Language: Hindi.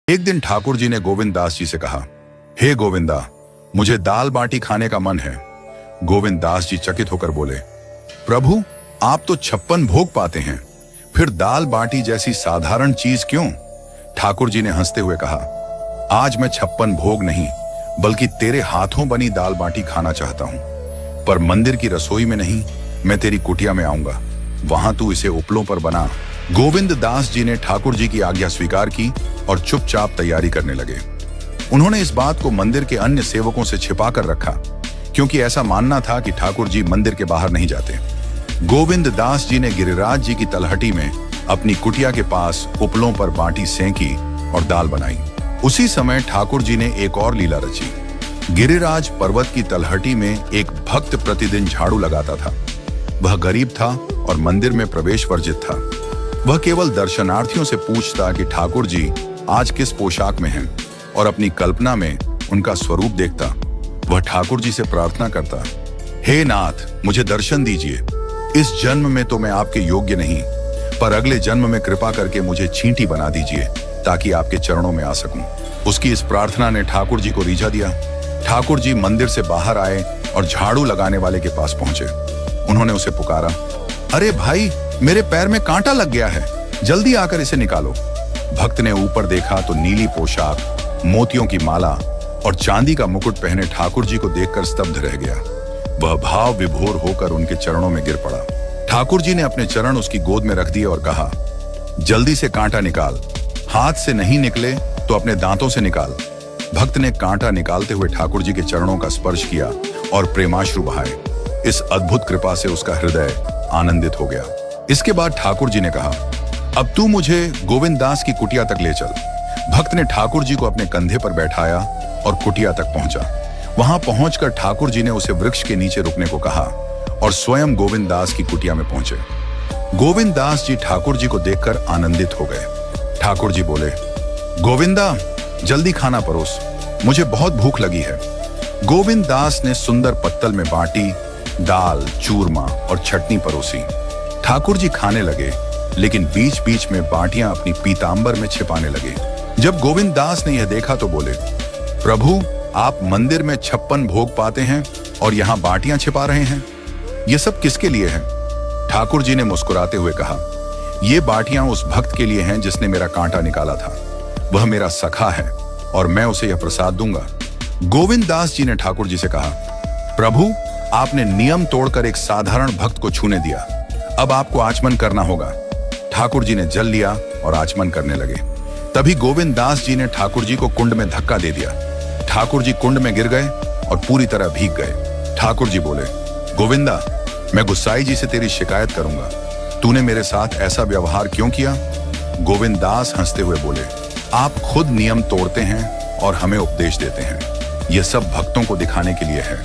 एक दिन ठाकुर जी ने गोविंद दास जी से कहा, हे गोविंदा, मुझे दाल बाटी खाने का मन है। गोविंद दास जी चकित होकर बोले, प्रभु, आप तो 56 भोग पाते हैं, फिर दाल बाटी जैसी साधारण चीज क्यों? ठाकुर जी ने हंसते हुए कहा, आज मैं 56 भोग नहीं बल्कि तेरे हाथों बनी दाल बाटी खाना चाहता हूं, पर मंदिर की रसोई में नहीं, मैं तेरी कुटिया में आऊंगा, वहां तू इसे उपलों पर बना। गोविंद दास जी ने ठाकुर जी की आज्ञा स्वीकार की और चुपचाप तैयारी करने लगे। उन्होंने इस बात को मंदिर के अन्य सेवकों से छिपा कर रखा, क्योंकि ऐसा मानना था कि ठाकुर जी मंदिर के बाहर नहीं जाते। गोविंद दास जी ने गिरिराज जी की तलहटी में अपनी कुटिया के पास उपलों पर बाटी सेंकी और दाल बनाई। उसी समय ठाकुर जी ने एक और लीला रची। गिरिराज पर्वत की तलहटी में एक भक्त प्रतिदिन झाड़ू लगाता था। वह गरीब था और मंदिर में प्रवेश वर्जित था। वह केवल दर्शनार्थियों से पूछता कि ठाकुर जी आज किस पोशाक में हैं, और अपनी कल्पना में उनका स्वरूप देखता। वह ठाकुर जी से प्रार्थना करता, हे नाथ, मुझे दर्शन दीजिए। इस जन्म में तो मैं आपके योग्य नहीं, पर अगले जन्म में कृपा करके मुझे चींटी बना दीजिए ताकि आपके चरणों में आ सकूं। उसकी इस प्रार्थना ने ठाकुर जी को रीझा दिया। ठाकुर जी मंदिर से बाहर आए और झाड़ू लगाने वाले के पास पहुंचे। उन्होंने उसे पुकारा, अरे भाई, मेरे पैर में कांटा लग गया है, जल्दी आकर इसे निकालो। भक्त ने ऊपर देखा तो नीली पोशाक, मोतियों की माला और चांदी का मुकुट पहने ठाकुर जी को देखकर स्तब्ध रह गया। वह भाव विभोर होकर उनके चरणों में गिर पड़ा। ठाकुर जी ने अपने चरण उसकी गोद में रख दिए और कहा, जल्दी से कांटा निकाल, हाथ से नहीं निकले तो अपने दांतों से निकाल। भक्त ने कांटा निकालते हुए ठाकुर जी के चरणों का स्पर्श किया और प्रेमाश्रु बहाए। इस अद्भुत कृपा से उसका हृदय आनंदित हो गया। इसके बाद ठाकुर जी ने कहा, अब तू मुझे गोविंद दास की कुटिया तक ले चल। भक्त ने ठाकुर जी को अपने कंधे पर बैठाया और कुटिया तक पहुंचा। वहां पहुंचकर ठाकुर जी ने उसे वृक्ष के नीचे रुकने को कहा और स्वयं गोविंद दास की कुटिया में पहुंचे। गोविंद दास जी ठाकुर जी को देखकर आनंदित हो गए। ठाकुर जी बोले, गोविंदा, जल्दी खाना परोस, मुझे बहुत भूख लगी है। गोविंद दास ने सुंदर पत्तल में बाटी, दाल, चूरमा और चटनी परोसी। ठाकुर जी खाने लगे, लेकिन बीच बीच में बाटियां अपनी पीतांबर में छिपाने लगे। जब गोविंद दास ने यह देखा तो बोले, प्रभु, आप मंदिर में 56 भोग पाते हैं और यहाँ बाटियां छिपा रहे हैं, ये सब किसके लिए है? ठाकुर जी ने मुस्कुराते हुए कहा, ये बाटियां उस भक्त के लिए हैं जिसने मेरा कांटा निकाला था। वह मेरा सखा है और मैं उसे यह प्रसाद दूंगा। गोविंद दास जी ने ठाकुर जी से कहा, प्रभु, आपने नियम तोड़कर एक साधारण भक्त को छूने दिया, अब आपको आचमन करना होगा। ठाकुर जी ने जल लिया और आचमन करने लगे। तभी गोविंद दास जी ने ठाकुर जी को कुंड में धक्का दे दिया। ठाकुर जी कुंड में गिर गए और पूरी तरह भीग गए। ठाकुर जी बोले, गोविंदा, मैं गुस्साई जी से तेरी शिकायत करूंगा। तूने मेरे साथ ऐसा व्यवहार क्यों किया? गोविंद दास हंसते हुए बोले, आप खुद नियम तोड़ते हैं और हमें उपदेश देते हैं। यह सब भक्तों को दिखाने के लिए है